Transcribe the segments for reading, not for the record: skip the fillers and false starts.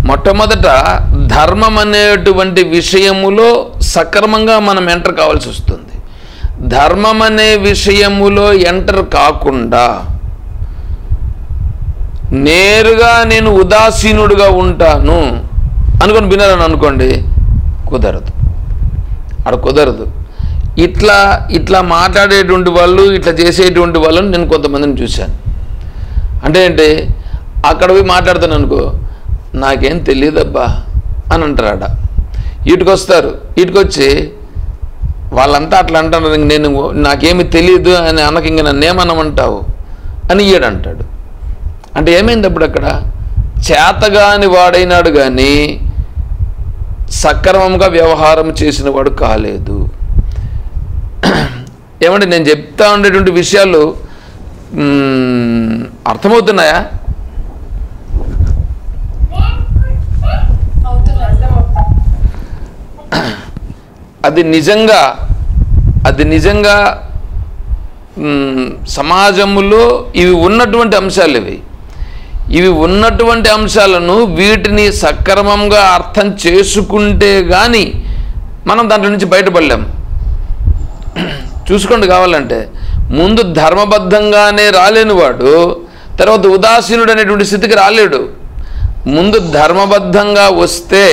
మొట్టమొదట ధర్మం అనేటువంటి విషయములో సక్రమంగా మనం ఎంటర్ కావాల్సి వస్తుంది. ధర్మం అనే విషయములో ఎంటర్ కాకుండా నేరుగా నేను ఉదాసీనుడుగా ఉంటాను అనుకొని వినాలని అనుకోండి, కుదరదు. అక్కడ కుదరదు. ఇట్లా మాట్లాడేటువంటి వాళ్ళు, ఇట్లా చేసేటువంటి వాళ్ళని నేను కొంతమందిని చూశాను. అంటే అక్కడ పోయి మాట్లాడుతాను అనుకో, నాకేం తెలియదబ్బా అని అంటారాడ. వీటికొస్తారు, వీటికొచ్చి వాళ్ళంతా అట్లా అంటారు, నేను నాకేమి తెలియదు అని అన్నకి ఇంక నన్ను ఏమనమంటావు అని ఈయడంటాడు. అంటే ఏమైంది అప్పుడు? అక్కడ చేతగాని వాడైనాడు కానీ సక్రమంగా వ్యవహారం చేసిన వాడు కాలేదు. ఏమంటే నేను చెప్తా ఉండేటువంటి విషయాలు అర్థమవుతున్నాయా? అది నిజంగా సమాజంలో ఇవి ఉన్నటువంటి అంశాలు. ఇవి ఉన్నటువంటి అంశాలను వీటిని సక్రమంగా అర్థం చేసుకుంటే కానీ మనం దాంట్లో నుంచి బయటపడలేం. చూసుకోండి, కావాలంటే ముందు ధర్మబద్ధంగానే రాలేని వాడు తర్వాత ఉదాసీనుడు అనేటువంటి స్థితికి రాలేడు. ముందు ధర్మబద్ధంగా వస్తే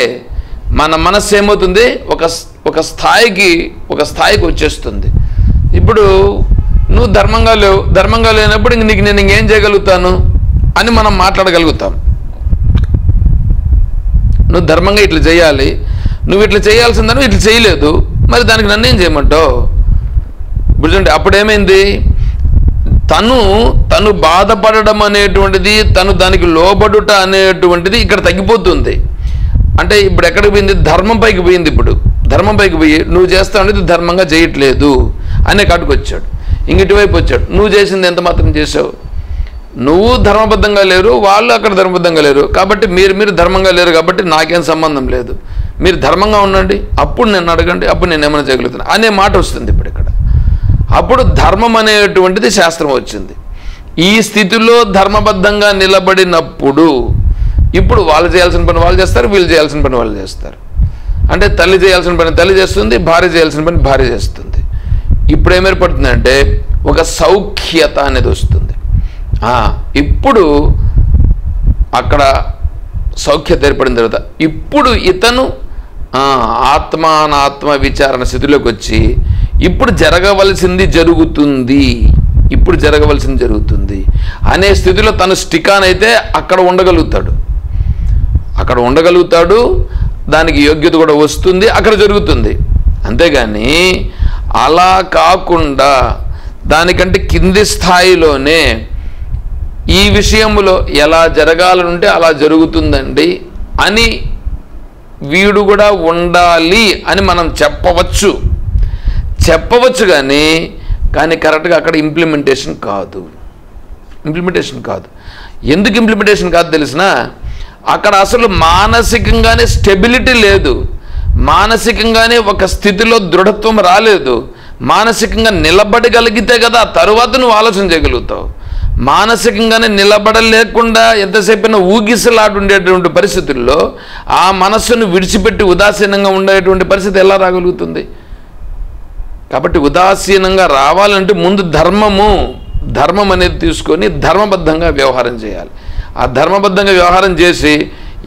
మన మనస్సు ఏమవుతుంది, ఒక స్థాయికి వచ్చేస్తుంది. ఇప్పుడు నువ్వు ధర్మంగా లేనప్పుడు నీకు నేను ఇంకేం చేయగలుగుతాను అని మనం మాట్లాడగలుగుతాం. నువ్వు ధర్మంగా ఇట్లా చేయాలి, నువ్వు ఇట్లా చేయాల్సిందని ఇట్లా చేయలేదు, మరి దానికి నన్ను ఏం చేయమంటావు? ఇప్పుడు చూడండి, అప్పుడేమైంది, తను బాధపడడం అనేటువంటిది, తను దానికి లోబడుట అనేటువంటిది ఇక్కడ తగ్గిపోతుంది. అంటే ఇప్పుడు ఎక్కడికి పోయింది? ధర్మం పైకి పోయింది. ఇప్పుడు ధర్మం పైకి పోయి నువ్వు చేస్తా ఉండేది ధర్మంగా చేయట్లేదు అనే కాటుకు వచ్చాడు. ఇంగిటివైపు వచ్చాడు, నువ్వు చేసింది ఎంత మాత్రం చేసావు? నువ్వు ధర్మబద్ధంగా లేరు, వాళ్ళు అక్కడ ధర్మబద్ధంగా లేరు, కాబట్టి మీరు ధర్మంగా లేరు, కాబట్టి నాకేం సంబంధం లేదు, మీరు ధర్మంగా ఉండండి, అప్పుడు నన్ను అడగండి, అప్పుడు నేను ఏమైనా చేయగలుగుతాను అనే మాట వస్తుంది ఇప్పుడు ఇక్కడ. అప్పుడు ధర్మం అనేటువంటిది శాస్త్రం వచ్చింది. ఈ స్థితిలో ధర్మబద్ధంగా నిలబడినప్పుడు ఇప్పుడు వాళ్ళు చేయాల్సిన పని వాళ్ళు చేస్తారు, వీళ్ళు చేయాల్సిన పని వాళ్ళు చేస్తారు. అంటే తల్లి చేయాల్సిన పని తల్లి చేస్తుంది, భార్య చేయాల్సిన పని భార్య చేస్తుంది. ఇప్పుడు ఏం ఏర్పడుతుందంటే ఒక సౌఖ్యత అనేది వస్తుంది. ఇప్పుడు అక్కడ సౌఖ్యత ఏర్పడిన తర్వాత ఇప్పుడు ఇతను ఆత్మానాత్మ విచారణ స్థితిలోకి వచ్చి ఇప్పుడు జరగవలసింది జరుగుతుంది అనే స్థితిలో తను స్టికాన్ అయితే అక్కడ ఉండగలుగుతాడు. దానికి యోగ్యత కూడా వస్తుంది, అక్కడ జరుగుతుంది. అంతేగాని అలా కాకుండా దానికంటే కింది స్థాయిలోనే ఈ విషయంలో ఎలా జరగాలనుంటే అలా జరుగుతుందండి అని వీడు కూడా ఉండాలి అని మనం చెప్పవచ్చు కానీ కరెక్ట్గా అక్కడ ఇంప్లిమెంటేషన్ కాదు. ఎందుకు ఇంప్లిమెంటేషన్ కాదు తెలిసినా, అక్కడ అసలు మానసికంగానే స్టెబిలిటీ లేదు, మానసికంగానే ఒక స్థితిలో దృఢత్వం రాలేదు. మానసికంగా నిలబడగలిగితే కదా తరువాత నువ్వు ఆలోచన చేయగలుగుతావు. మానసికంగానే నిలబడలేకుండా ఎంతసేపైనా ఊగిసలాడుండేటువంటి పరిస్థితుల్లో ఆ మనస్సును విడిచిపెట్టి ఉదాసీనంగా ఉండేటువంటి పరిస్థితి ఎలా రాగలుగుతుంది? కాబట్టి ఉదాసీనంగా రావాలంటే ముందు ధర్మం అనేది తీసుకొని ధర్మబద్ధంగా వ్యవహారం చేయాలి. ఆ ధర్మబద్ధంగా వ్యవహారం చేసి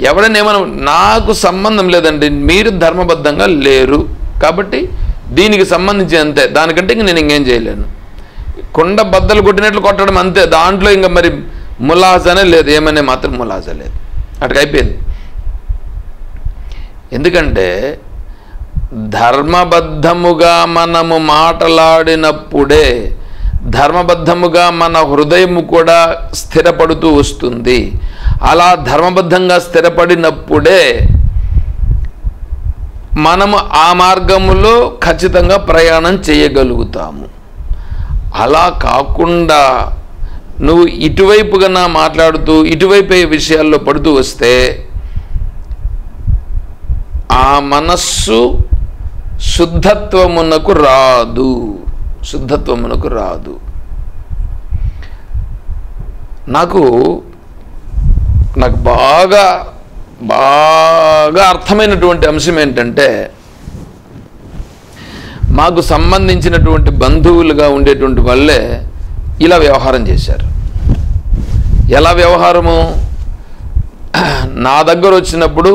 ఎవడైనా ఏమైనా నాకు సంబంధం లేదండి, మీరు ధర్మబద్ధంగా లేరు కాబట్టి దీనికి సంబంధించి అంతే, దానికంటే ఇంక నేను ఇంకేం చేయలేను. కొండ బద్దలు కొట్టినట్లు కొట్టడం అంతే, దాంట్లో ఇంకా మరి ములాజనే లేదు, ఏమనే మాత్రం ములాజ లేదు, అటుకు అయిపోయింది. ఎందుకంటే ధర్మబద్ధముగా మనము మాట్లాడినప్పుడే ధర్మబద్ధముగా మన హృదయము కూడా స్థిరపడుతూ వస్తుంది. అలా ధర్మబద్ధంగా స్థిరపడినప్పుడే మనము ఆ మార్గములో ఖచ్చితంగా ప్రయాణం చేయగలుగుతాము. అలా కాకుండా నువ్వు ఇటువైపుగా మాట్లాడుతూ ఇటువైపు విషయాల్లో పడుతూ వస్తే ఆ మనస్సు శుద్ధత్వమునకు రాదు. నాకు బాగా అర్థమైనటువంటి అంశం ఏంటంటే, మాకు సంబంధించినటువంటి బంధువులుగా ఉండేటువంటి వాళ్ళే ఇలా వ్యవహారం చేశారు. ఎలా వ్యవహారము? నా దగ్గర వచ్చినప్పుడు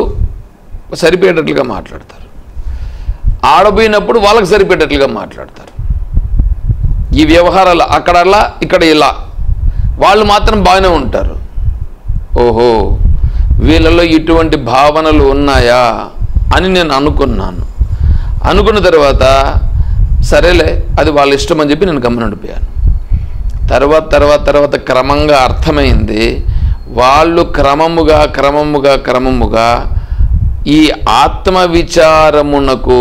సరిపోయేటట్లుగా మాట్లాడతారు, ఆడపోయినప్పుడు వాళ్ళకి సరిపోయేటట్లుగా మాట్లాడతారు. ఈ వ్యవహారాలు అక్కడ అలా ఇక్కడ ఇలా, వాళ్ళు మాత్రం బాగానే ఉంటారు. ఓహో, వీళ్ళలో ఇటువంటి భావనలు ఉన్నాయా అని నేను అనుకున్నాను. అనుకున్న తర్వాత సరేలే, అది వాళ్ళ ఇష్టం అని చెప్పి నేను గమనిండిపోయాను. తర్వాత క్రమంగా అర్థమైంది, వాళ్ళు క్రమముగా ఈ ఆత్మవిచారమునకు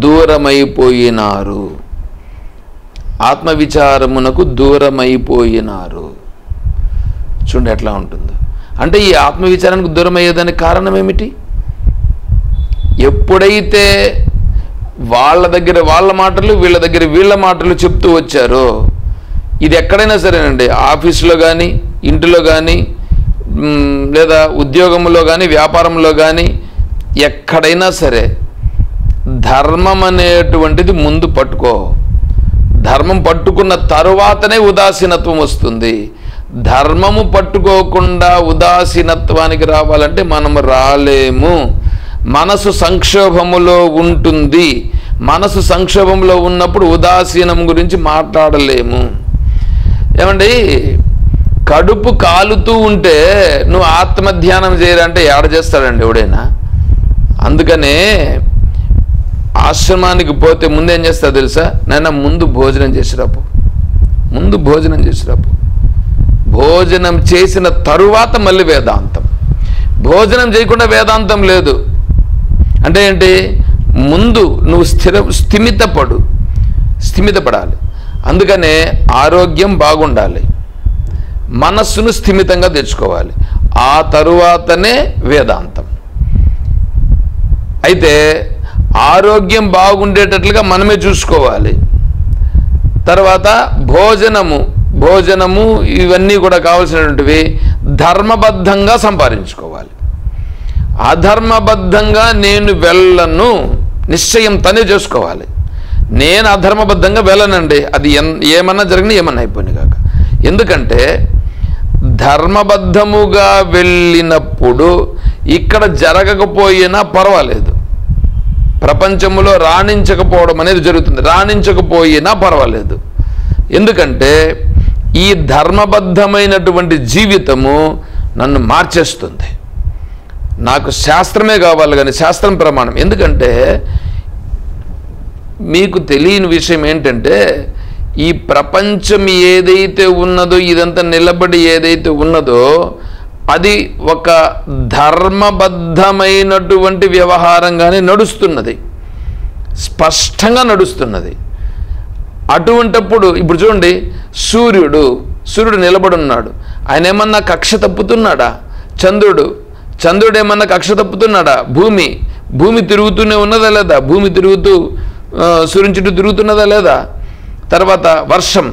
దూరమైపోయినారు. చూడండి ఎట్లా ఉంటుందో. అంటే ఈ ఆత్మవిచారానికి దూరం అయ్యేదానికి కారణం ఏమిటి? ఎప్పుడైతే వాళ్ళ దగ్గర వాళ్ళ మాటలు, వీళ్ళ దగ్గర వీళ్ళ మాటలు చెప్తూ వచ్చారో, ఇది ఎక్కడైనా సరేనండి, ఆఫీసులో కానీ, ఇంటిలో కానీ, లేదా ఉద్యోగంలో కానీ, వ్యాపారంలో కానీ, ఎక్కడైనా సరే ధర్మం అనేటువంటిది ముందు పట్టుకో. ధర్మం పట్టుకున్న తరువాతనే ఉదాసీనత్వం వస్తుంది. ధర్మము పట్టుకోకుండా ఉదాసీనత్వానికి రావాలంటే మనం రాలేము. మనసు సంక్షోభములో ఉంటుంది. మనసు సంక్షోభంలో ఉన్నప్పుడు ఉదాసీనం గురించి మాట్లాడలేము. ఏమండి, కడుపు కాలుతూ ఉంటే నువ్వు ఆత్మధ్యానం చేయాలంటే ఏడ చేస్తాడండి ఎవడైనా? అందుకనే ఆశ్రమానికి పోతే ముందు ఏం చేస్తా తెలుసా? నాయన ముందు భోజనం చేసిరాపు, భోజనం చేసిన తరువాత మళ్ళీ వేదాంతం. భోజనం చేయకుండా వేదాంతం లేదు. అంటే ఏంటి? ముందు నువ్వు స్థిమితపడాలి. అందుకనే ఆరోగ్యం బాగుండాలి, మనస్సును స్థిమితంగా తెచ్చుకోవాలి, ఆ తరువాతనే వేదాంతం. అయితే ఆరోగ్యం బాగుండేటట్లుగా మనమే చూసుకోవాలి. తర్వాత భోజనము ఇవన్నీ కూడా కావాల్సినటువంటివి ధర్మబద్ధంగా సంపాదించుకోవాలి. అధర్మబద్ధంగా నేను వెళ్ళను, నిశ్చయం తనే చేసుకోవాలి. నేను అధర్మబద్ధంగా వెళ్ళనండి, అది ఏమన్నా జరిగినా ఏమన్నా అయిపోయినా కాక. ఎందుకంటే ధర్మబద్ధముగా వెళ్ళినప్పుడు ఇక్కడ జరగకపోయినా పర్వాలేదు, ప్రపంచంలో రాణించకపోవడం అనేది జరుగుతుంది. రాణించకపోయినా పర్వాలేదు. ఎందుకంటే ఈ ధర్మబద్ధమైనటువంటి జీవితము నన్ను మార్చేస్తుంది. నాకు శాస్త్రమే కావాలి కానీ శాస్త్రం ప్రమాణం. ఎందుకంటే మీకు తెలియని విషయం ఏంటంటే, ఈ ప్రపంచం ఏదైతే ఉన్నదో, ఇదంతా నిలబడి ఏదైతే ఉన్నదో, అది ఒక ధర్మబద్ధమైనటువంటి వ్యవహారంగానే నడుస్తున్నది, స్పష్టంగా నడుస్తున్నది. అటువంటప్పుడు ఇప్పుడు చూడండి, సూర్యుడు నిలబడున్నాడు, ఆయన ఏమన్నా కక్ష తప్పుతున్నాడా? చంద్రుడు ఏమన్నా కక్ష తప్పుతున్నాడా? భూమి తిరుగుతూనే ఉన్నదా లేదా? భూమి తిరుగుతూ సూర్యుని చుట్టూ తిరుగుతున్నదా లేదా? తర్వాత వర్షం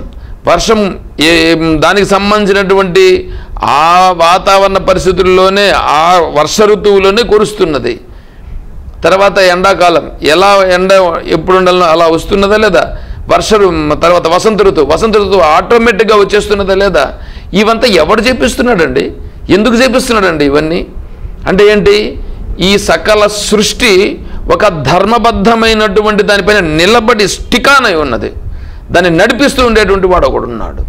దానికి సంబంధించినటువంటి ఆ వాతావరణ పరిస్థితుల్లోనే, ఆ వర్ష ఋతువులోనే కురుస్తున్నది. తర్వాత ఎండాకాలం ఎలా ఎండ ఎప్పుడు ఉండాలో అలా వస్తున్నదా లేదా? తర్వాత వసంత ఋతువు ఆటోమేటిక్గా వచ్చేస్తున్నదా లేదా? ఇవంతా ఎవడు చేపిస్తున్నాడండి? ఎందుకు చేపిస్తున్నాడండి ఇవన్నీ? అంటే ఏంటి? ఈ సకల సృష్టి ఒక ధర్మబద్ధమైనటువంటి దానిపైన నిలబడి స్టికానై ఉన్నది. దాన్ని నడిపిస్తూ ఉండేటువంటి వాడు ఒకడున్నాడు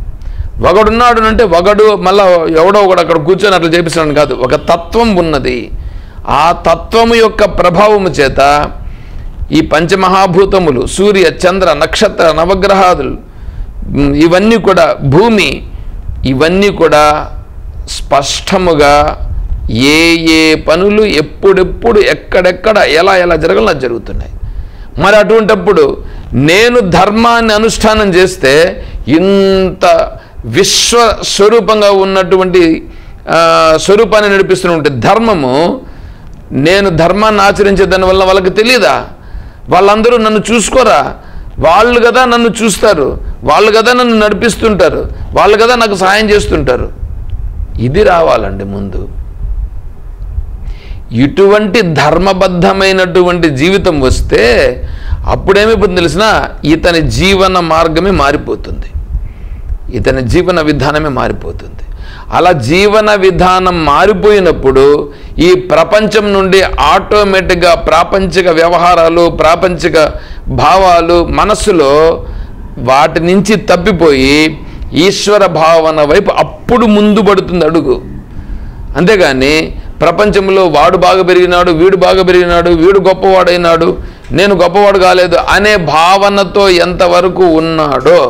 అంటే మళ్ళీ ఎవడో ఒకడు అక్కడ కూర్చొని అట్లా చేపిస్తున్నాడు కాదు. ఒక తత్వం ఉన్నది. ఆ తత్వము యొక్క ప్రభావము చేత ఈ పంచమహాభూతములు, సూర్య చంద్ర నక్షత్ర నవగ్రహాదులు, ఇవన్నీ కూడా, భూమి, ఇవన్నీ కూడా స్పష్టముగా ఏ పనులు ఎప్పుడెప్పుడు ఎక్కడెక్కడ ఎలా జరగాలో జరుగుతున్నాయి. మరి అటువంటప్పుడు నేను ధర్మాన్ని అనుష్ఠానం చేస్తే ఇంత విశ్వస్వరూపంగా ఉన్నటువంటి స్వరూపాన్ని నడిపిస్తున్నటువంటి ధర్మము, నేను ధర్మాన్ని ఆచరించే దానివల్ల వాళ్ళకి తెలియదా? వాళ్ళందరూ నన్ను చూసుకోరా? వాళ్ళు కదా నన్ను చూస్తారు, వాళ్ళు కదా నన్ను నడిపిస్తుంటారు, వాళ్ళు కదా నాకు సహాయం చేస్తుంటారు. ఇది రావాలండి ముందు. ఇటువంటి ధర్మబద్ధమైనటువంటి జీవితం వస్తే అప్పుడేమైపోతుంది తెలిసిన, ఇతని జీవన మార్గమే మారిపోతుంది, ఇతని జీవన విధానమే మారిపోతుంది. అలా జీవన విధానం మారిపోయినప్పుడు ఈ ప్రపంచం నుండి ఆటోమేటిక్గా ప్రాపంచిక వ్యవహారాలు, ప్రాపంచిక భావాలు మనస్సులో వాటి నుంచి తప్పిపోయి ఈశ్వర భావన వైపు అప్పుడు ముందు పడుతుంది అడుగు. అంతేగాని ప్రపంచంలో వాడు బాగా పెరిగినాడు, వీడు బాగా పెరిగినాడు, వీడు గొప్పవాడైనాడు, నేను గొప్పవాడు కాలేదు అనే భావనతో ఎంతవరకు ఉన్నాడో,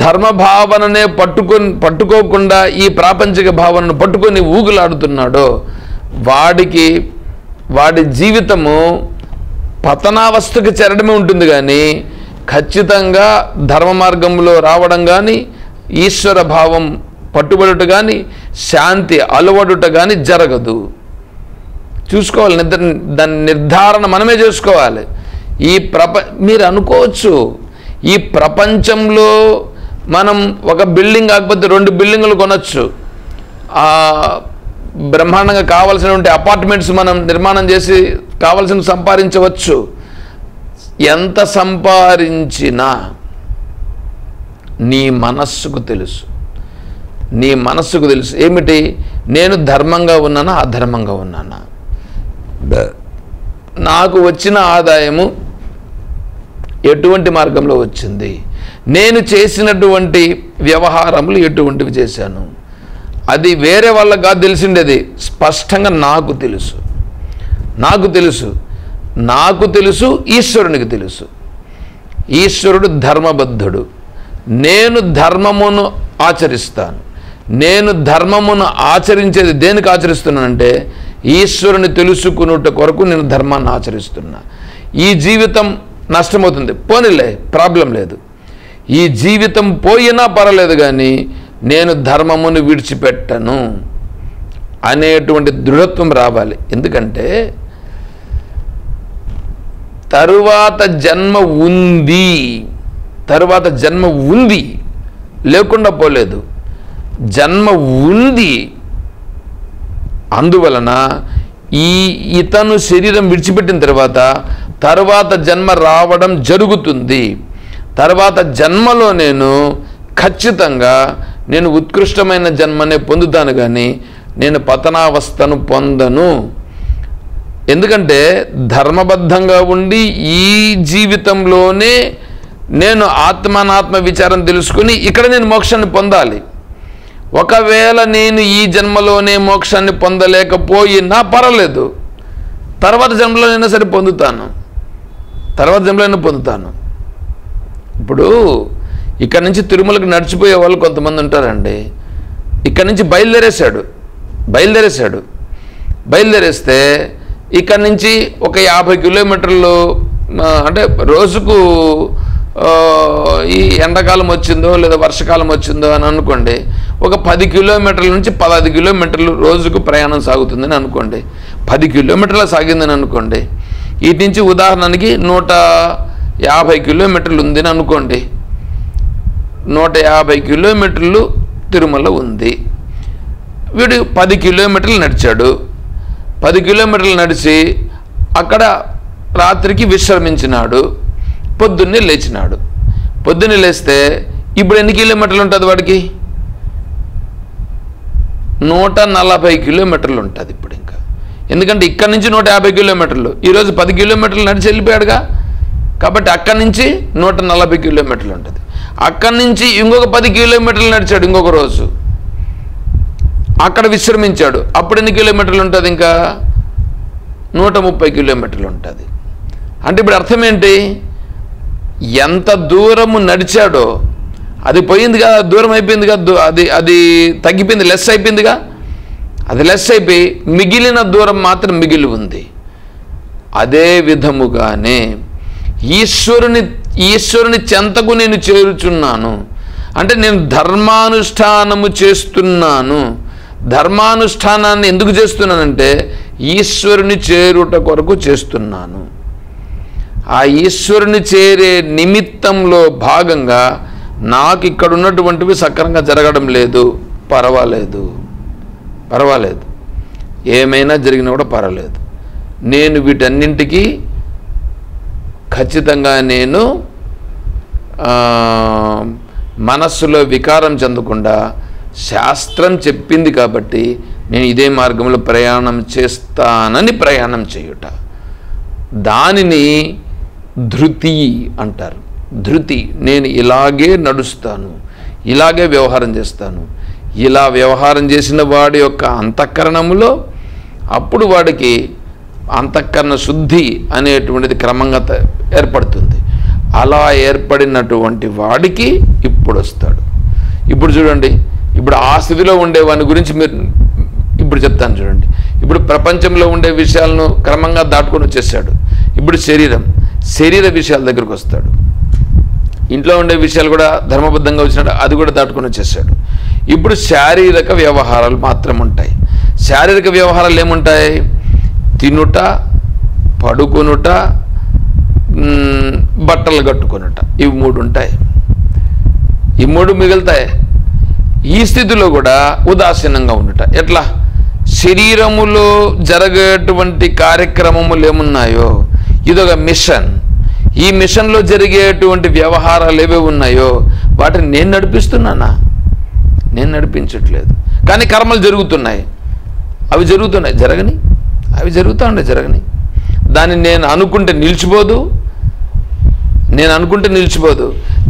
ధర్మ భావననే పట్టుకోకుండా ఈ ప్రాపంచిక భావనను పట్టుకొని ఊగులాడుతున్నాడో వాడి జీవితము పతనావస్థకు చేరడమే ఉంటుంది. కానీ ఖచ్చితంగా ధర్మ మార్గంలో రావడం కానీ, ఈశ్వర భావం పట్టుబడుట కానీ, శాంతి అలవడుట కానీ జరగదు. చూసుకోవాలి, దాని నిర్ధారణ మనమే చేసుకోవాలి. మీరు అనుకోవచ్చు, ఈ ప్రపంచంలో మనం ఒక బిల్డింగ్ కాకపోతే 2 బిల్డింగులు కొనొచ్చు, బ్రహ్మాండంగా కావాల్సినటువంటి అపార్ట్మెంట్స్ మనం నిర్మాణం చేసి కావాల్సిన సంపాదించవచ్చు. ఎంత సంపాదించినా నీ మనస్సుకు తెలుసు, నీ మనస్సుకు తెలుసు ఏమిటి, నేను ధర్మంగా ఉన్నానా అధర్మంగా ఉన్నానా, నాకు వచ్చిన ఆదాయము ఎటువంటి మార్గంలో వచ్చింది, నేను చేసినటువంటి వ్యవహారములు ఎటువంటివి చేశాను, అది వేరే వాళ్ళకి కాదు తెలిసిండేది, స్పష్టంగా నాకు తెలుసు. ఈశ్వరునికి తెలుసు. ఈశ్వరుడు ధర్మబద్ధుడు. నేను ధర్మమును ఆచరిస్తాను. నేను ధర్మమును ఆచరించేది దేనికి ఆచరిస్తున్నానంటే ఈశ్వరుని తెలుసుకున్నట్టు కొరకు నేను ధర్మాన్ని ఆచరిస్తున్నా. ఈ జీవితం నష్టమవుతుంది, పోనీలే, ప్రాబ్లం లేదు, ఈ జీవితం పోయినా పర్వాలేదు, కానీ నేను ధర్మమును విడిచిపెట్టను అనేటువంటి దృఢత్వం రావాలి. ఎందుకంటే తరువాత జన్మ ఉంది, లేకుండా పోలేదు, జన్మ ఉంది. అందువలన ఇతను శరీరం విడిచిపెట్టిన తర్వాత జన్మ రావడం జరుగుతుంది. తర్వాత జన్మలో ఖచ్చితంగా నేను ఉత్కృష్టమైన జన్మనే పొందుతాను, కానీ నేను పతనావస్థను పొందను. ఎందుకంటే ధర్మబద్ధంగా ఉండి ఈ జీవితంలోనే నేను ఆత్మనాత్మ విచారం తెలుసుకుని ఇక్కడ నేను మోక్షాన్ని పొందాలి. ఒకవేళ నేను ఈ జన్మలోనే మోక్షాన్ని పొందలేకపోయినా పర్వాలేదు, తర్వాత జన్మలోనైనా సరే పొందుతాను. ఇప్పుడు ఇక్కడ నుంచి తిరుమలకి నడిచిపోయే వాళ్ళు కొంతమంది ఉంటారండి. ఇక్కడ నుంచి బయలుదేరేస్తే ఇక్కడ నుంచి ఒక 50 కిలోమీటర్లు, అంటే రోజుకు ఈ ఎండాకాలం వచ్చిందో లేదా వర్షకాలం వచ్చిందో అని అనుకోండి, ఒక 10 కిలోమీటర్ల నుంచి 15 కిలోమీటర్లు రోజుకు ప్రయాణం సాగుతుందని అనుకోండి. 10 కిలోమీటర్ల సాగిందని అనుకోండి. వీటి నుంచి ఉదాహరణకి 150 కిలోమీటర్లు ఉందని అనుకోండి. 150 కిలోమీటర్లు తిరుమల ఉంది. వీడు 10 కిలోమీటర్లు నడిచాడు. 10 కిలోమీటర్లు నడిచి అక్కడ రాత్రికి విశ్రమించినాడు. పొద్దున్నే లేచినాడు. పొద్దున్నే లేస్తే ఇప్పుడు ఎన్ని కిలోమీటర్లు ఉంటుంది వాడికి? 140 కిలోమీటర్లు ఉంటుంది ఇప్పుడు. ఇంకా ఎందుకంటే ఇక్కడ నుంచి 150 కిలోమీటర్లు, ఈరోజు 10 కిలోమీటర్లు నడిచి వెళ్ళిపోయాడుగా, కాబట్టి అక్కడి నుంచి 140 కిలోమీటర్లు ఉంటుంది. అక్కడి నుంచి ఇంకొక 10 కిలోమీటర్లు నడిచాడు ఇంకొక రోజు, అక్కడ విశ్రమించాడు. అప్పుడు ఎన్ని కిలోమీటర్లు ఉంటుంది? ఇంకా 130 కిలోమీటర్లు ఉంటుంది. అంటే ఇప్పుడు అర్థం ఏంటి? ఎంత దూరము నడిచాడో అది పోయిందిగా, దూరం అయిపోయిందిగా, అది తగ్గిపోయింది, లెస్ అయిపోయిందిగా. అది లెస్ అయిపోయి మిగిలిన దూరం మాత్రం మిగిలి ఉంది. అదే విధముగానే ఈశ్వరుని చెంతకు నేను చేరుచున్నాను అంటే నేను ధర్మానుష్ఠానము చేస్తున్నాను. ధర్మానుష్ఠానాన్ని ఎందుకు చేస్తున్నానంటే ఈశ్వరుని చేరుట కొరకు చేస్తున్నాను. ఆ ఈశ్వరుని చేరే నిమిత్తంలో భాగంగా నాకు ఇక్కడ ఉన్నటువంటివి సక్రమంగా జరగడం లేదు, పర్వాలేదు. ఏమైనా జరిగినా కూడా పర్వాలేదు, నేను వీటన్నింటికి ఖచ్చితంగా నేను మనస్సులో వికారం చెందకుండా శాస్త్రం చెప్పింది కాబట్టి నేను ఇదే మార్గంలో ప్రయాణం చేస్తానని ప్రయాణం చేయుట, దానిని ధృతి అంటారు. ధృతి, నేను ఇలాగే నడుస్తాను, ఇలాగే వ్యవహారం చేస్తాను. ఇలా వ్యవహారం చేసిన వాడి యొక్క అంతఃకరణములో అప్పుడు వాడికి అంతఃకరణ శుద్ధి అనేటువంటిది క్రమంగా ఏర్పడుతుంది. అలా ఏర్పడినటువంటి వాడికి ఇప్పుడు వస్తాడు. ఇప్పుడు చూడండి, ఇప్పుడు ఆ స్థితిలో ఉండేవాని గురించి మీరు ఇప్పుడు చెప్తాను చూడండి. ఇప్పుడు ప్రపంచంలో ఉండే విషయాలను క్రమంగా దాటుకొని వచ్చేసాడు. ఇప్పుడు శరీర విషయాల దగ్గరకు వస్తాడు. ఇంట్లో ఉండే విషయాలు కూడా ధర్మబద్ధంగా వచ్చినాడు, అది కూడా దాటుకొని వచ్చేసాడు. ఇప్పుడు శారీరక వ్యవహారాలు మాత్రం ఉంటాయి. శారీరక వ్యవహారాలు ఏముంటాయి? తినుట, పడుకొనుట, బట్టలు కట్టుకొనుట, ఇవి 3 ఉంటాయి. ఈ 3 మిగులుతాయి. ఈ స్థితిలో కూడా ఉదాసీనంగా ఉండుట. ఎట్లా? శరీరములో జరిగేటువంటి కార్యక్రమములు ఏమున్నాయో ఇదొక మిషన్. ఈ మిషన్లో జరిగేటువంటి వ్యవహారాలు ఏవే ఉన్నాయో వాటిని నేను నడిపిస్తున్నానా? నేను నడిపించట్లేదు. కానీ కర్మలు జరుగుతున్నాయి, అవి జరుగుతున్నాయి, జరగని, అవి జరుగుతూ ఉండే జరగని. దాన్ని నేను అనుకుంటే నిలిచిపోదు,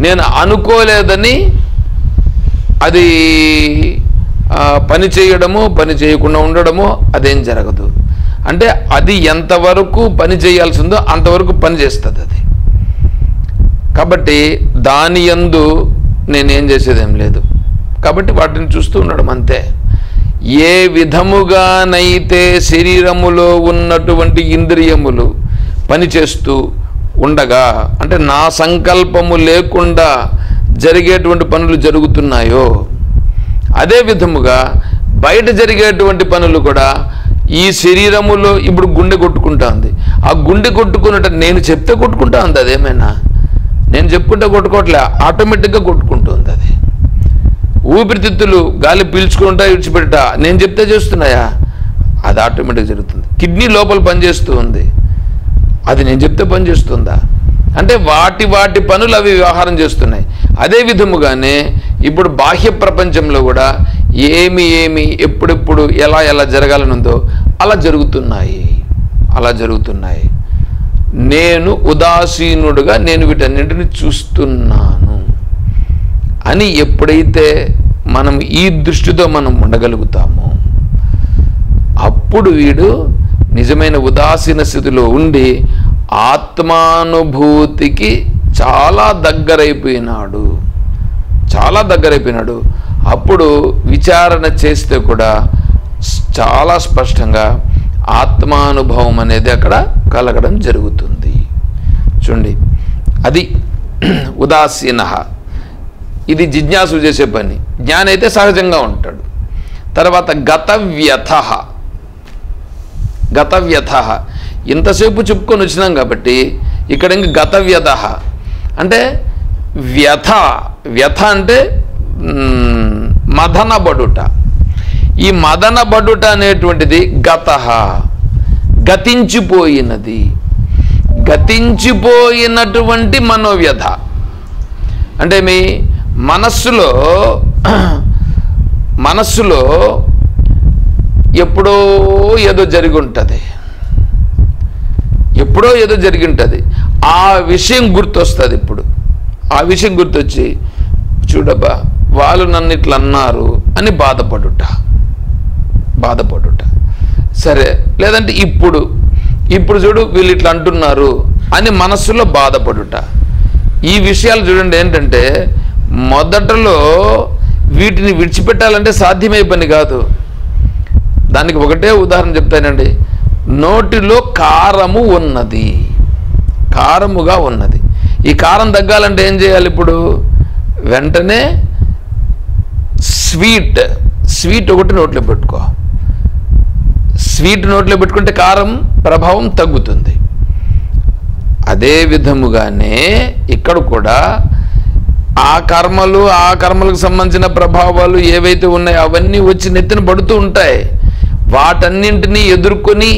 నేను అనుకోలేదని అది పని చేయడము, పని చేయకుండా ఉండడము అదేం జరగదు. అంటే అది ఎంతవరకు పని చేయాల్సిందో అంతవరకు పని చేస్తుంది అది. కాబట్టి దాని యందు నేనేం చేసేదేం లేదు. కాబట్టి వాటిని చూస్తూ ఉండడం అంతే. ఏ విధముగానైతే శరీరములో ఉన్నటువంటి ఇంద్రియములు పనిచేస్తూ ఉండగా, అంటే నా సంకల్పము లేకుండా జరిగేటువంటి పనులు జరుగుతున్నాయో, అదే విధముగా బయట జరిగేటువంటి పనులు కూడా ఈ శరీరములో ఇప్పుడు గుండె కొట్టుకుంటుంది. ఆ గుండె కొట్టుకున్నట్టు నేను చెప్తే కొట్టుకుంటా ఉంది. అదేమైనా నేను చెప్పుకుంటే కొట్టుకోవట్లే, ఆటోమేటిక్గా కొట్టుకుంటుంది. అది ఊపిరితిత్తులు గాలి పీల్చుకుంటా విడిచిపెట్ట నేను చెప్తే చేస్తున్నాయా? అది ఆటోమేటిక్గా జరుగుతుంది. కిడ్నీ లోపల పనిచేస్తూ ఉంది, అది నేను చెప్తే పనిచేస్తుందా? అంటే వాటి పనులు అవి వ్యవహారం చేస్తున్నాయి. అదే విధముగానే ఇప్పుడు బాహ్య ప్రపంచంలో కూడా ఏమి ఎప్పుడెప్పుడు ఎలా జరగాలనుందో అలా జరుగుతున్నాయి. నేను ఉదాసీనుడుగా నేను వీటన్నింటిని చూస్తున్నాను అని ఎప్పుడైతే మనం ఈ దృష్టితో మనం ఉండగలుగుతామో అప్పుడు వీడు నిజమైన ఉదాసీన స్థితిలో ఉండి ఆత్మానుభూతికి చాలా దగ్గరైపోయినాడు. అప్పుడు విచారణ చేస్తే కూడా చాలా స్పష్టంగా ఆత్మానుభవం అనేది అక్కడ కలగడం జరుగుతుంది. చూడండి, అది ఉదాసీన. ఇది జిజ్ఞాసు చేసే పని. జ్ఞాని అయితే సహజంగా ఉంటాడు. తర్వాత గతవ్యథ ఇంతసేపు చెప్పుకొని వచ్చినాం కాబట్టి ఇక్కడ ఇంక గతవ్యథ అంటే వ్యథ అంటే మదనబడుట. ఈ మదనబడుట అనేటువంటిది గతించిపోయినటువంటి మనోవ్యథ. అంటే మీ మనస్సులో ఎప్పుడో ఏదో జరిగి ఉంటుంది. ఆ విషయం గుర్తొస్తుంది. ఇప్పుడు ఆ విషయం గుర్తొచ్చి చూడబ్బా వాళ్ళు నన్ను ఇట్లా అన్నారు అని బాధపడుట. సరే, లేదంటే ఇప్పుడు చూడు వీళ్ళు ఇట్లా అంటున్నారు అని మనస్సులో బాధపడుట. ఈ విషయాలు చూడండి ఏంటంటే మొదటలో వీటిని విడిచిపెట్టాలంటే సాధ్యమయ్యే పని కాదు. దానికి ఒకటే ఉదాహరణ చెప్తానండి. నోటిలో కారముగా ఉన్నది. ఈ కారం తగ్గాలంటే ఏం చేయాలి? ఇప్పుడు వెంటనే స్వీట్ ఒకటి నోట్లో పెట్టుకో. స్వీట్ నోట్లో పెట్టుకుంటే కారం ప్రభావం తగ్గుతుంది. అదే విధముగానే ఇక్కడ కూడా ఆ కర్మలకు సంబంధించిన ప్రభావాలు ఏవైతే ఉన్నాయో అవన్నీ వచ్చి నెత్తిన పడుతూ ఉంటాయి. వాటన్నింటినీ ఎదుర్కొని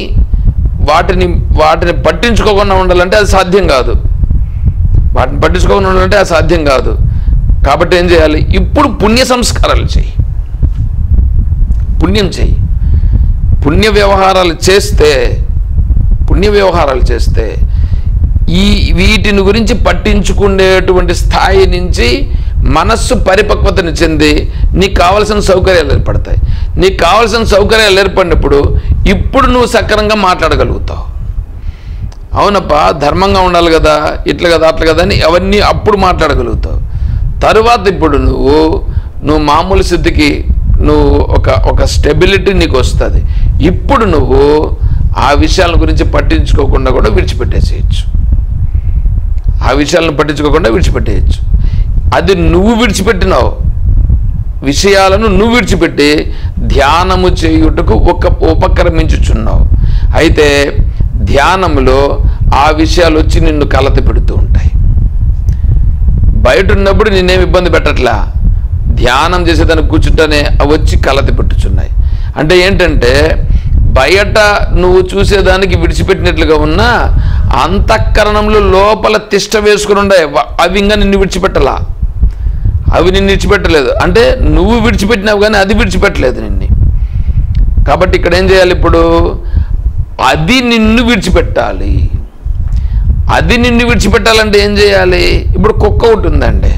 వాటిని పట్టించుకోకుండా ఉండాలంటే అది సాధ్యం కాదు. వాటిని పట్టించుకోకుండా ఉండాలంటే అది సాధ్యం కాదు. కాబట్టి ఏం చేయాలి? ఇప్పుడు పుణ్య సంస్కారాలు చేయి, పుణ్యం చేయి. పుణ్య వ్యవహారాలు చేస్తే వీటిని గురించి పట్టించుకునేటువంటి స్థాయి నుంచి మనస్సు పరిపక్వతను చెంది నీకు కావలసిన సౌకర్యాలు ఏర్పడతాయి. నీకు కావలసిన సౌకర్యాలు ఏర్పడినప్పుడు ఇప్పుడు నువ్వు సక్రమంగా మాట్లాడగలుగుతావు. అవునప్పా, ధర్మంగా ఉండాలి కదా, ఇట్లా కదా, అట్లా కదా అని అవన్నీ అప్పుడు మాట్లాడగలుగుతావు. తరువాత ఇప్పుడు నువ్వు మామూలు స్థితికి నువ్వు ఒక స్టెబిలిటీ నీకు వస్తుంది. ఇప్పుడు నువ్వు ఆ విషయాల గురించి పట్టించుకోకుండా కూడా విడిచిపెట్టేసేయచ్చు. ఆ విషయాలను పట్టించుకోకుండా విడిచిపెట్టేయచ్చు. అది నువ్వు విడిచిపెట్టినావు, విషయాలను నువ్వు విడిచిపెట్టి ధ్యానము చేయుటకు ఉపక్రమించుచున్నావు. అయితే ధ్యానములో ఆ విషయాలు వచ్చి నిన్ను కలత పెడుతూ ఉంటాయి. బయట ఉన్నప్పుడు నిన్నేమి ఇబ్బంది పెట్టట్లా, ధ్యానం చేసేదానికి కూర్చుంటేనే అవి వచ్చి కలత పెట్టుచున్నాయి. అంటే ఏంటంటే బయట నువ్వు చూసేదానికి విడిచిపెట్టినట్లుగా ఉన్నా అంతఃకరణంలో లోపల తిష్ట వేసుకుని ఉండే అవి ఇంకా నిన్ను విడిచిపెట్టలా, అవి నిన్ను విడిచిపెట్టలేదు. అంటే నువ్వు విడిచిపెట్టినావు కానీ అది విడిచిపెట్టలేదు నిన్ను. కాబట్టి ఇక్కడ ఏం చేయాలి? ఇప్పుడు అది నిన్ను విడిచిపెట్టాలి. అది నిన్ను విడిచిపెట్టాలంటే ఏం చేయాలి? ఇప్పుడు కుక్క ఒకటి ఉందండి,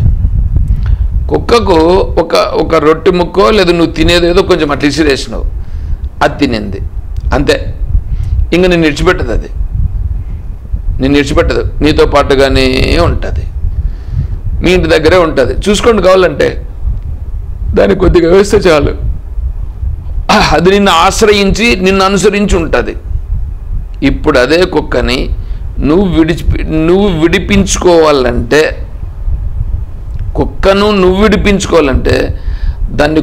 కుక్కకు ఒక రొట్టె ముక్కో లేదా నువ్వు తినేదేదో కొంచెం అట్లా ఇసిరేసినావు, అది తినింది అంతే. ఇంక నిన్ను విడిచిపెట్టదు, అది నిన్ను విడిచిపెట్టదు, నీతో పాటుగానే ఉంటుంది, మీ ఇంటి దగ్గరే ఉంటుంది. చూసుకోండి, కావాలంటే దానికి కొద్దిగా వేస్తే చాలు, అది నిన్ను ఆశ్రయించి నిన్ను అనుసరించి ఉంటుంది. ఇప్పుడు అదే కుక్కని నువ్వు విడిపించుకోవాలంటే, కుక్కను నువ్వు విడిపించుకోవాలంటే దాన్ని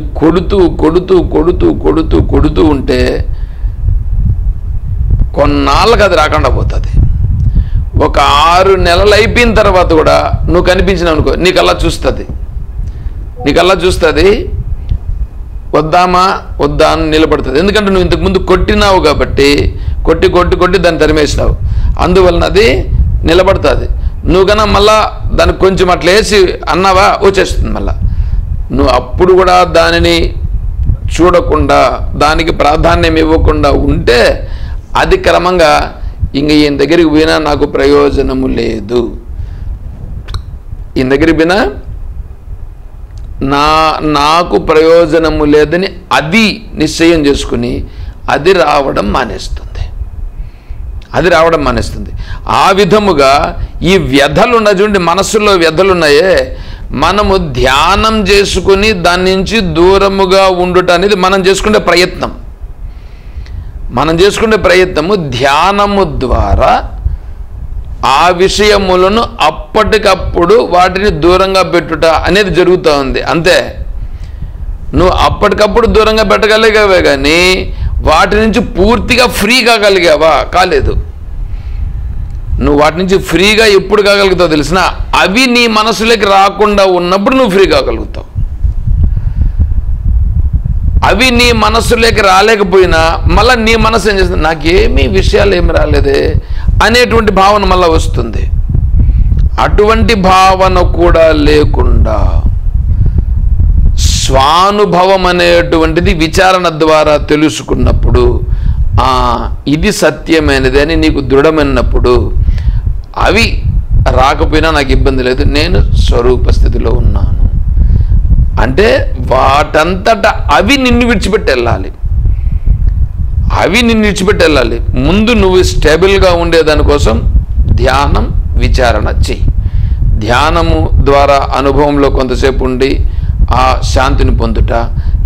కొడుతూ ఉంటే కొన్నాళ్ళకి అది రాకుండా పోతుంది. ఒక 6 నెలలు అయిపోయిన తర్వాత కూడా నువ్వు కనిపించినావు అనుకో, నీకల్లా చూస్తుంది, వద్దా అని నిలబడుతుంది. ఎందుకంటే నువ్వు ఇంతకుముందు కొట్టినావు కాబట్టి, కొట్టి దాన్ని తరిమేసినావు, అందువలన అది నిలబడుతుంది. నువ్వు కన్నా మళ్ళా దానికి కొంచెం అట్లా వేసి అన్నావా వచ్చేస్తుంది. మళ్ళా నువ్వు అప్పుడు కూడా దానిని చూడకుండా, దానికి ప్రాధాన్యం ఇవ్వకుండా ఉంటే అది క్రమంగా ఇంక ఈయన దగ్గరికి పోయినా నాకు ప్రయోజనము లేదు, ఈయన దగ్గరికి పోయినా నాకు ప్రయోజనము లేదని అది నిశ్చయం చేసుకుని అది రావడం మానేస్తుంది. ఆ విధముగా ఈ వ్యధలు ఉన్నాయి చూడండి, మనస్సులో వ్యధలున్నాయే, మనము ధ్యానం చేసుకుని దాని నుంచి దూరముగా ఉండుట అనేది మనం చేసుకునే ప్రయత్నము. ధ్యానము ద్వారా ఆ విషయములను అప్పటికప్పుడు వాటిని దూరంగా పెట్టుట అనేది జరుగుతూ ఉంది. అంతే, నువ్వు అప్పటికప్పుడు దూరంగా పెట్టగలిగావే కానీ వాటి నుంచి పూర్తిగా ఫ్రీ కాగలిగావా? కాలేదు. నువ్వు వాటి నుంచి ఫ్రీగా ఎప్పుడు కాగలుగుతావు తెలిసిన, అవి నీ మనసులోకి రాకుండా ఉన్నప్పుడు నువ్వు ఫ్రీ కాగలుగుతావు. అవి నీ మనస్సులోకి రాలేకపోయినా మళ్ళీ నీ మనసు ఏం చేస్తుంది, నాకేమీ విషయాలు ఏమి రాలేదే అనేటువంటి భావన మళ్ళీ వస్తుంది. అటువంటి భావన కూడా లేకుండా స్వానుభవం అనేటువంటిది విచారణ ద్వారా తెలుసుకున్నప్పుడు ఇది సత్యమైనది అని నీకు దృఢమైనప్పుడు అవి రాకపోయినా నాకు ఇబ్బంది లేదు, నేను స్వరూప స్థితిలో ఉన్నాను అంటే వాటంతటా అవి నిన్ను విడిచిపెట్టి వెళ్ళాలి. ముందు నువ్వు స్టేబుల్గా ఉండేదానికోసం ధ్యానం విచారణ చెయ్యి. ధ్యానము ద్వారా అనుభవంలో కొంతసేపు ఉండి ఆ శాంతిని పొందుట,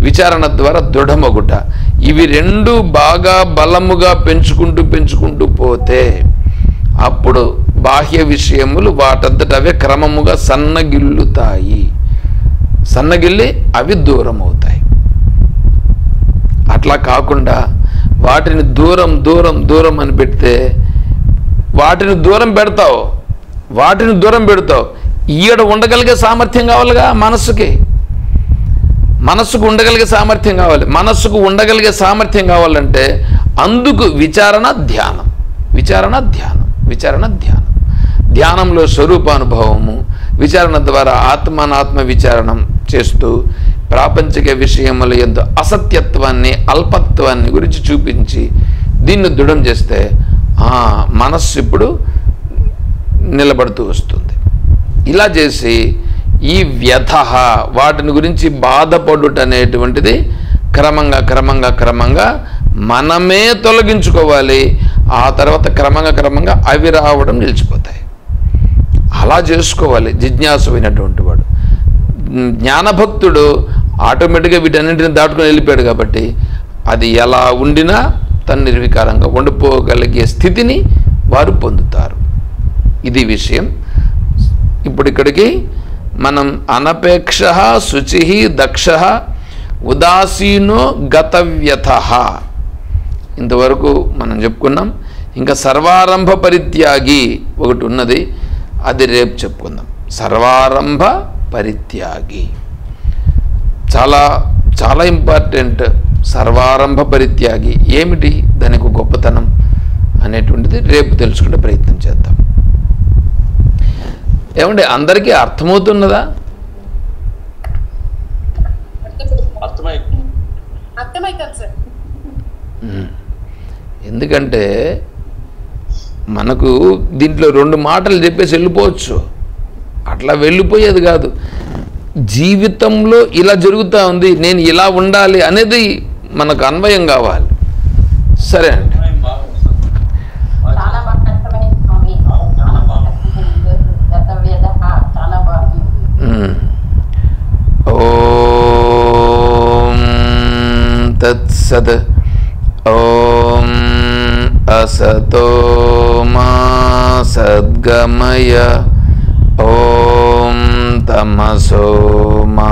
విచారణ ద్వారా దృఢమగుట, ఇవి రెండు బాగా బలముగా పెంచుకుంటూ పోతే అప్పుడు బాహ్య విషయములు వాటంతట అవే క్రమముగా సన్నగిల్లి అవి దూరం అవుతాయి. అట్లా కాకుండా వాటిని దూరం అని పెడితే వాటిని దూరం పెడతావు, ఈడ ఉండగలిగే సామర్థ్యం కావాలిగా మనస్సుకి. మనస్సుకు ఉండగలిగే సామర్థ్యం కావాలి. మనస్సుకు ఉండగలిగే సామర్థ్యం కావాలంటే అందుకు విచారణ ధ్యానం, విచారణ ధ్యానం, విచారణ ధ్యానం. ధ్యానంలో స్వరూపానుభవము, విచారణ ద్వారా ఆత్మానాత్మ విచారణం చేస్తూ ప్రాపంచిక విషయముల యందు అసత్యత్వాన్ని, అల్పత్వాన్ని గురించి చూపించి దీన్ని దృఢం చేస్తే మనస్సు ఇప్పుడు నిలబడుతూ వస్తుంది. ఇలా చేసి ఈ వ్యథ, వాటిని గురించి బాధపడుట అనేటువంటిది క్రమంగా క్రమంగా క్రమంగా మనమే తొలగించుకోవాలి. ఆ తర్వాత క్రమంగా క్రమంగా అవి రావడం నిలిచిపోతాయి. అలా చేసుకోవాలి జిజ్ఞాసువైనటువంటి వాడు. జ్ఞానభక్తుడు ఆటోమేటిక్గా వీటన్నింటిని దాటుకొని వెళ్ళిపోయాడు కాబట్టి అది ఎలా ఉండినా తను నిర్వికారంగా ఉండిపోగలిగే స్థితిని వారు పొందుతారు. ఇది విషయం. ఇప్పుడు ఇక్కడికి మనం అనపేక్ష, శుచి, దక్ష, ఉదాసీనో గతవ్యథ ఇంతవరకు మనం చెప్పుకున్నాం. ఇంకా సర్వారంభ పరిత్యాగి ఒకటి ఉన్నది, అది రేపు చెప్పుకుందాం. సర్వారంభ పరిత్యాగి చాలా చాలా ఇంపార్టెంట్. సర్వారంభ పరిత్యాగి ఏమిటి, దానికి గొప్పతనం అనేటువంటిది రేపు తెలుసుకునే ప్రయత్నం చేద్దాం. ఏమంటే అందరికీ అర్థమవుతున్నదా? ఎందుకంటే మనకు దీంట్లో 2 మాటలు చెప్పేసి వెళ్ళిపోవచ్చు, అట్లా వెళ్ళిపోయేది కాదు. జీవితంలో ఇలా జరుగుతూ ఉంది, నేను ఇలా ఉండాలి అనేది మనకు అన్వయం కావాలి. సరే అండి. ఓం తత్సత్. ఓం అసతో మా సద్గమయ. ఓం తమసో మా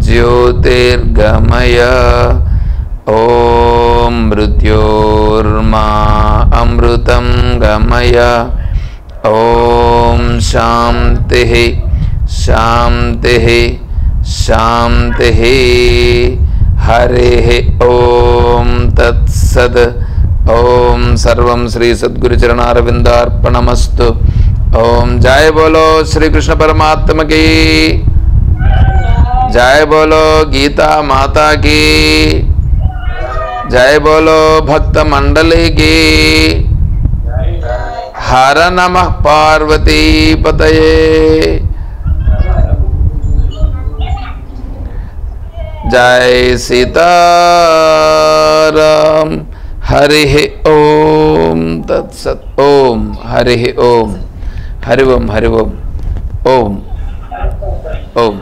జ్యోతిర్గమయ. ఓం మృత్యోర్మా అమృతం గమయ. ఓం శాంతి శాంతి శాంతి. హరి ఓం తత్సత్. ఓం సర్వం శ్రీ సద్గురుచరణారవిందార్పణమస్తు. ఓం జయ బోలో శ్రీకృష్ణ పరమాత్మ की जय बोलो गीता माता की जय बोलो भक्त मंडली की हर नमः पार्वती पतये जय सीताराम हरि ओम तत्सत ओम हरि ओम हरि ओम हरि ओम ओम ओम।